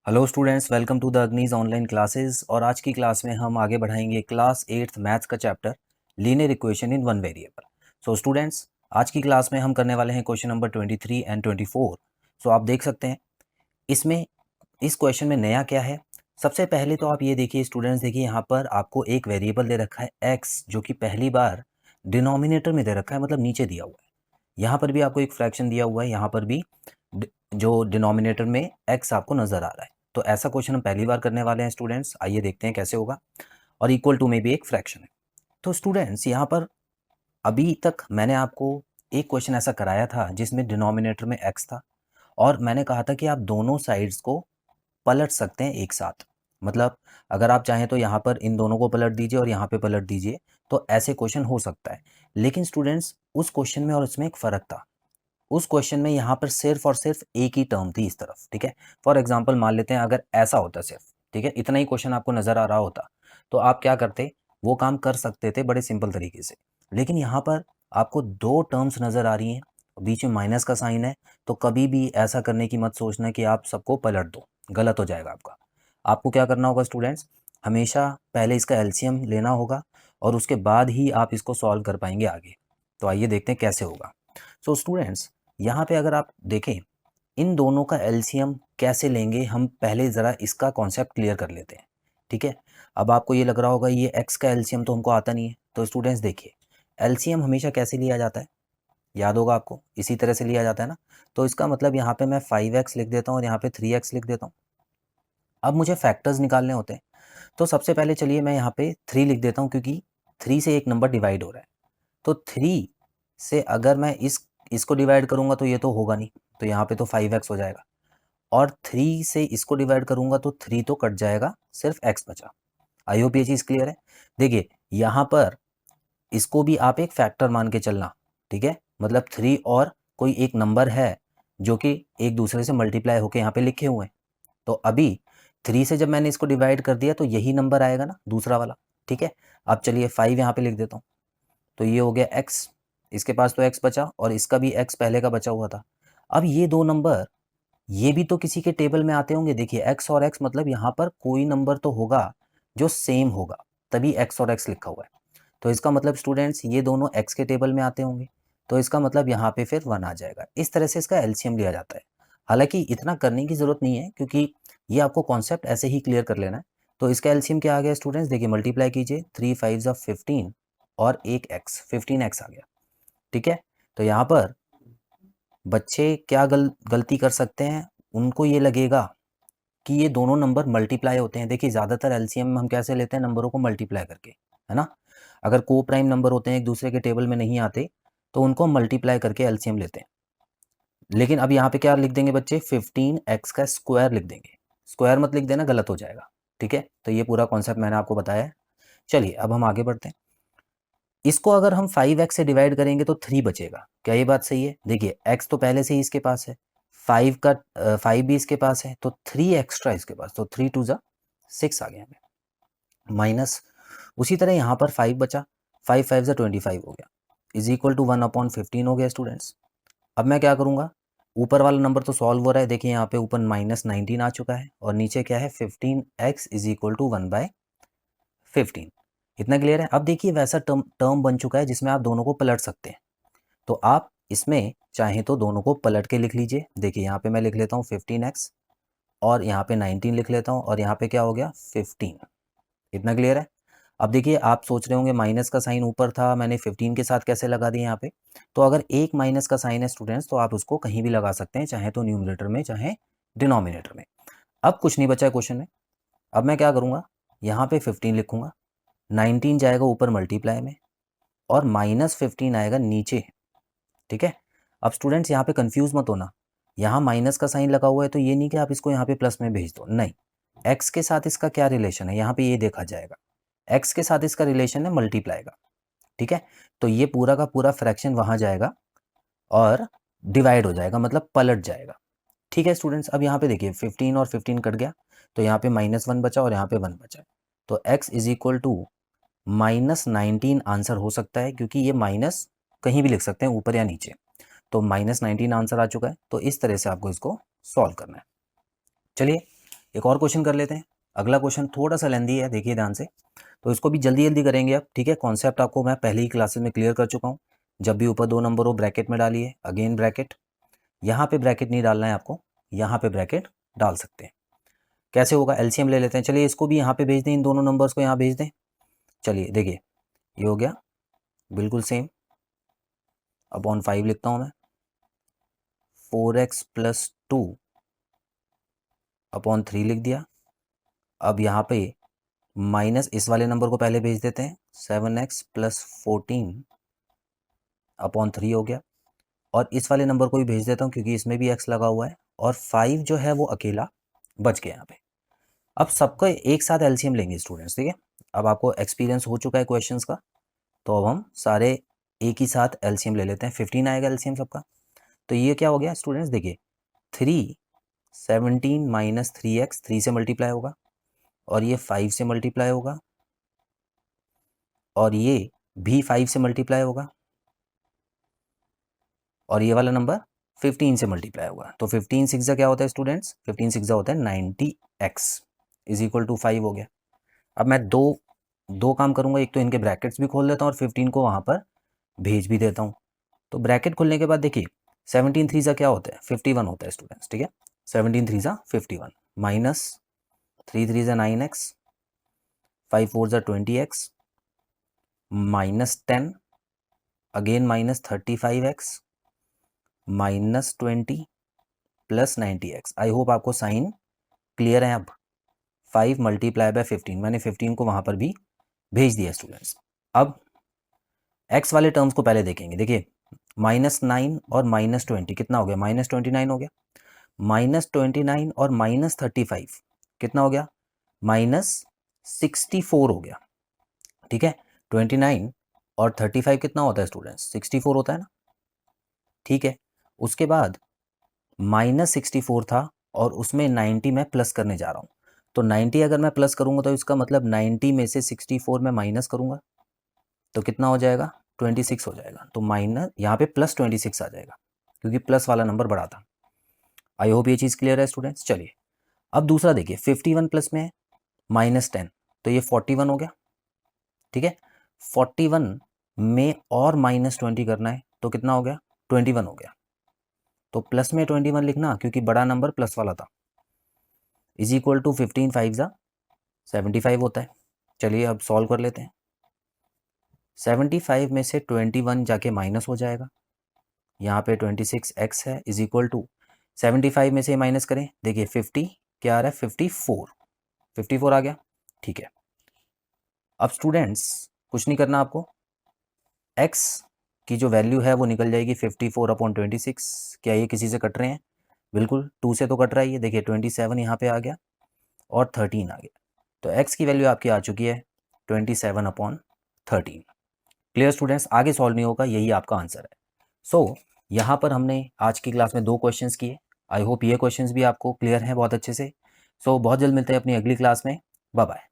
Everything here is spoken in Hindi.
Hello students, welcome to the अग्निज ऑनलाइन क्लासेस। और आज की क्लास में हम आगे बढ़ाएंगे क्लास 8th मैथ्स का chapter linear equation in one variable. So students, आज की क्लास में हम करने वाले हैं क्वेश्चन नंबर 23 एंड 24। सो आप देख सकते हैं इसमें इस क्वेश्चन में नया क्या है। सबसे पहले तो आप ये देखिए स्टूडेंट्स, देखिए यहाँ पर आपको एक वेरिएबल दे रखा है x, जो कि पहली बार डिनोमिनेटर में दे रखा है, मतलब नीचे दिया हुआ है। यहाँ पर भी आपको एक फ्रैक्शन दिया हुआ है, यहाँ पर भी जो डिनोमिनेटर में x आपको नजर आ रहा है। तो ऐसा क्वेश्चन हम पहली बार करने वाले हैं स्टूडेंट्स। आइए देखते हैं कैसे होगा। और इक्वल टू में भी एक फ्रैक्शन है। तो स्टूडेंट्स, यहाँ पर अभी तक मैंने आपको एक क्वेश्चन ऐसा कराया था जिसमें डिनोमिनेटर में x था, और मैंने कहा था कि आप दोनों साइड्स को पलट सकते हैं एक साथ। मतलब अगर आप चाहें तो यहाँ पर इन दोनों को पलट दीजिए और यहाँ पे पलट दीजिए, तो ऐसे क्वेश्चन हो सकता है। लेकिन स्टूडेंट्स, उस क्वेश्चन में और इसमें एक फ़र्क था। उस क्वेश्चन में यहाँ पर सिर्फ और सिर्फ एक ही टर्म थी इस तरफ, ठीक है। फॉर एग्जाम्पल मान लेते हैं अगर ऐसा होता सिर्फ, ठीक है, इतना ही क्वेश्चन आपको नजर आ रहा होता, तो आप क्या करते, वो काम कर सकते थे बड़े सिंपल तरीके से। लेकिन यहाँ पर आपको दो टर्म्स नजर आ रही हैं, बीच में माइनस का साइन है, तो कभी भी ऐसा करने की मत सोचना कि आप सबको पलट दो, गलत हो जाएगा आपका। आपको क्या करना होगा स्टूडेंट्स, हमेशा पहले इसका एलसीएम लेना होगा और उसके बाद ही आप इसको सॉल्व कर पाएंगे आगे। तो आइए देखते हैं कैसे होगा। सो स्टूडेंट्स, यहाँ पे अगर आप देखें इन दोनों का एलसीएम कैसे लेंगे, हम पहले ज़रा इसका कॉन्सेप्ट क्लियर कर लेते हैं, ठीक है। अब आपको ये लग रहा होगा ये एक्स का एलसीएम तो हमको आता नहीं है। तो स्टूडेंट्स देखिए, एलसीएम हमेशा कैसे लिया जाता है, याद होगा आपको, इसी तरह से लिया जाता है ना। तो इसका मतलब यहाँ पे मैं 5x लिख देता हूँ और यहाँ पे 3x लिख देता हूँ। अब मुझे फैक्टर्स निकालने होते हैं, तो सबसे पहले चलिए मैं यहाँ पे 3 लिख देता हूँ, क्योंकि 3 से एक नंबर डिवाइड हो रहा है। तो 3 से अगर मैं इसको डिवाइड करूंगा तो ये तो होगा नहीं, तो यहाँ पे तो 5x हो जाएगा। और 3 से इसको डिवाइड करूंगा तो 3 तो कट जाएगा, सिर्फ x बचा। आई होप ये चीज़ क्लियर है। देखिए यहाँ पर इसको भी आप एक फैक्टर मान के चलना, ठीक है। मतलब 3 और कोई एक नंबर है जो कि एक दूसरे से मल्टीप्लाई होकर यहाँ पे लिखे हुए हैं। तो अभी 3 से जब मैंने इसको डिवाइड कर दिया तो यही नंबर आएगा ना, दूसरा वाला, ठीक है। अब चलिए 5 यहाँ पे लिख देता हूँ, तो ये हो गया x, इसके पास तो x बचा और इसका भी x पहले का बचा हुआ था। अब ये दो नंबर, ये भी तो किसी के टेबल में आते होंगे। देखिए x और x, मतलब यहाँ पर कोई नंबर तो होगा जो सेम होगा, तभी x और x लिखा हुआ है। तो इसका मतलब स्टूडेंट्स ये दोनों x के टेबल में आते होंगे, तो इसका मतलब यहाँ पे फिर 1 आ जाएगा। इस तरह से इसका एलसीएम लिया जाता है। हालांकि इतना करने की जरूरत नहीं है, क्योंकि ये आपको कॉन्सेप्ट ऐसे ही क्लियर कर लेना है। तो इसका एलसीएम क्या आ गया स्टूडेंट्स, देखिए मल्टीप्लाई कीजिए, 3 5 15 और एक x, 15x आ गया, ठीक है। तो यहाँ पर बच्चे क्या गलती कर सकते हैं, उनको ये लगेगा कि ये दोनों नंबर मल्टीप्लाई होते हैं। देखिए ज़्यादातर एलसीएम में हम कैसे लेते हैं, नंबरों को मल्टीप्लाई करके, है ना। अगर को प्राइम नंबर होते हैं, एक दूसरे के टेबल में नहीं आते, तो उनको मल्टीप्लाई करके एलसीएम लेते हैं। लेकिन अब यहाँ पे क्या लिख देंगे बच्चे, 15x का स्क्वायर लिख देंगे। स्क्वायर मत लिख देना, गलत हो जाएगा, ठीक है। तो ये पूरा कॉन्सेप्ट मैंने आपको बताया है। चलिए अब हम आगे बढ़ते हैं। इसको अगर हम 5x से डिवाइड करेंगे तो 3 बचेगा। क्या ये बात सही है? देखिए x तो पहले से ही इसके पास है, 5 भी इसके पास है, तो 3 एक्स्ट्रा इसके पास, तो 3 2 6 आ गया हमें, माइनस। उसी तरह यहाँ पर 5 बचा, 5 5 25 हो गया, इज इक्वल टू 1/15 हो गया स्टूडेंट्स। अब मैं क्या करूँगा, ऊपर वाला नंबर तो सॉल्व हो रहा है, देखिए यहाँ पे ऊपर -19 आ चुका है और नीचे क्या है, 15x इज इक्वल टू 1/15। इतना क्लियर है। अब देखिए वैसा टर्म टर्म बन चुका है जिसमें आप दोनों को पलट सकते हैं। तो आप इसमें चाहें तो दोनों को पलट के लिख लीजिए। देखिए यहाँ पे मैं लिख लेता हूँ 15x और यहाँ पे 19 लिख लेता हूँ, और यहाँ पे क्या हो गया, 15। इतना क्लियर है। अब देखिए आप सोच रहे होंगे माइनस का साइन ऊपर था, मैंने 15 के साथ कैसे लगा दिया यहाँ पे। तो अगर एक माइनस का साइन है स्टूडेंट्स, तो आप उसको कहीं भी लगा सकते हैं, चाहे तो न्यूमरेटर में चाहे डिनोमिनेटर में। अब कुछ नहीं बचा है क्वेश्चन में। अब मैं क्या करूँगा, यहाँ पे 15 लिखूंगा, 19 जाएगा ऊपर मल्टीप्लाई में, और -15 आएगा नीचे, ठीक है। अब स्टूडेंट्स यहाँ पे कंफ्यूज मत होना, यहाँ माइनस का साइन लगा हुआ है तो ये नहीं कि आप इसको यहाँ पे प्लस में भेज दो, नहीं। एक्स के साथ इसका क्या रिलेशन है, यहाँ पे ये देखा जाएगा। एक्स के साथ इसका रिलेशन है मल्टीप्लाई का, ठीक है। तो ये पूरा का पूरा फ्रैक्शन वहां जाएगा और डिवाइड हो जाएगा, मतलब पलट जाएगा, ठीक है स्टूडेंट्स। अब यहाँ पे देखिए 15 और 15 कट गया, तो यहाँ पे -1 बचा और यहाँ पे 1 बचा। तो x is equal to -19 answer हो सकता है, क्योंकि ये माइनस कहीं भी लिख सकते हैं, ऊपर या नीचे। तो -19 आंसर आ चुका है। तो इस तरह से आपको इसको सॉल्व करना है। चलिए एक और क्वेश्चन कर लेते हैं। अगला क्वेश्चन थोड़ा सा लेंदी है, देखिए ध्यान से, तो इसको भी जल्दी जल्दी करेंगे अब, ठीक है। कॉन्सेप्ट आपको मैं पहले ही क्लासेस में क्लियर कर चुका हूँ। जब भी ऊपर 2 नंबर हो ब्रैकेट में डालिए, अगेन ब्रैकेट, यहाँ पे ब्रैकेट नहीं डालना है आपको, यहाँ पे ब्रैकेट डाल सकते हैं। कैसे होगा, एलसीएम ले लेते हैं। चलिए इसको भी यहाँ पे भेज दें, इन दोनों नंबर्स को यहाँ भेज दें। चलिए देखिए ये हो गया बिल्कुल सेम, अपॉन 5 लिखता हूँ मैं, 4x + 2 अपॉन 3 लिख दिया। अब यहाँ पे माइनस इस वाले नंबर को पहले भेज देते हैं, 7x + 14 अपॉन 3 हो गया। और इस वाले नंबर को भी भेज देता हूँ क्योंकि इसमें भी x लगा हुआ है, और 5 जो है वो अकेला बच गया यहाँ पे। अब सबका एक साथ एलसीएम लेंगे स्टूडेंट्स, ठीक है। अब आपको एक्सपीरियंस हो चुका है क्वेश्चंस का, तो अब हम सारे एक ही साथ एलसीएम ले लेते हैं। 15 आएगा एलसीएम सबका। तो ये क्या हो गया स्टूडेंट्स, देखिए 17 - 3x 3 से मल्टीप्लाई होगा, और ये 5 से मल्टीप्लाई होगा, और ये भी 5 से मल्टीप्लाई होगा, और ये वाला नंबर 15 से मल्टीप्लाई होगा। तो 15 6 क्या होता है स्टूडेंट्स, 15 6 होता है 90x = 5 हो गया। अब मैं दो काम करूंगा, एक तो इनके ब्रैकेट्स भी खोल देता हूँ और 15 को वहाँ पर भेज भी देता हूँ। तो ब्रैकेट खोलने के बाद देखिए 17 3 क्या होता है, 51 होता है स्टूडेंट्स, ठीक है। 17 3 51 minus 3 3 9x, 5 4 20x, -10 again -35x, -20 + 90x। I hope आपको साइन क्लियर है। अब 5 × 15, मैंने 15 को वहाँ पर भी भेज दिया स्टूडेंट्स। अब x वाले टर्म्स को पहले देखेंगे। देखिए -9 और -20 कितना हो गया, -29 हो गया। -29 और -35 कितना हो गया, -64 हो गया, ठीक है। 29 और 35 कितना होता है स्टूडेंट्स, 64 होता है ना, ठीक है। उसके बाद -64 था और उसमें 90 मैं प्लस करने जा रहा हूँ। तो 90 अगर मैं प्लस करूँगा तो इसका मतलब 90 में से 64 मैं माइनस करूँगा, तो कितना हो जाएगा, 26 हो जाएगा। तो माइनस यहाँ पे +26 आ जाएगा क्योंकि प्लस वाला नंबर बड़ा था। आई होप ये चीज़ क्लियर है स्टूडेंट्स। चलिए अब दूसरा देखिए, 51 प्लस में -10, तो ये 41 हो गया, ठीक है। 41 में और -20 करना है तो कितना हो गया, 21 हो गया। तो प्लस में 21 लिखना क्योंकि बड़ा नंबर प्लस वाला था, = 15 5 75 होता है। चलिए अब सॉल्व कर लेते हैं। 75 में से 21 जाके माइनस हो जाएगा, यहाँ पे 26x है, = 75 में से माइनस करें, देखिए 50 क्या आ रहा है, 54 आ गया, ठीक है। अब स्टूडेंट्स कुछ नहीं करना आपको, x की जो वैल्यू है वो निकल जाएगी 54/26। क्या ये किसी से कट रहे हैं, बिल्कुल 2 से तो कट रहा है ये, देखिए 27 यहाँ पे आ गया और 13 आ गया। तो x की वैल्यू आपकी आ चुकी है 27/13। क्लियर स्टूडेंट्स, आगे सॉल्व नहीं होगा, यही आपका आंसर है। सो यहाँ पर हमने आज की क्लास में 2 क्वेश्चंस किए। आई होप ये क्वेश्चंस भी आपको क्लियर हैं बहुत अच्छे से। सो बहुत जल्द मिलते हैं अपनी अगली क्लास में। Bye bye.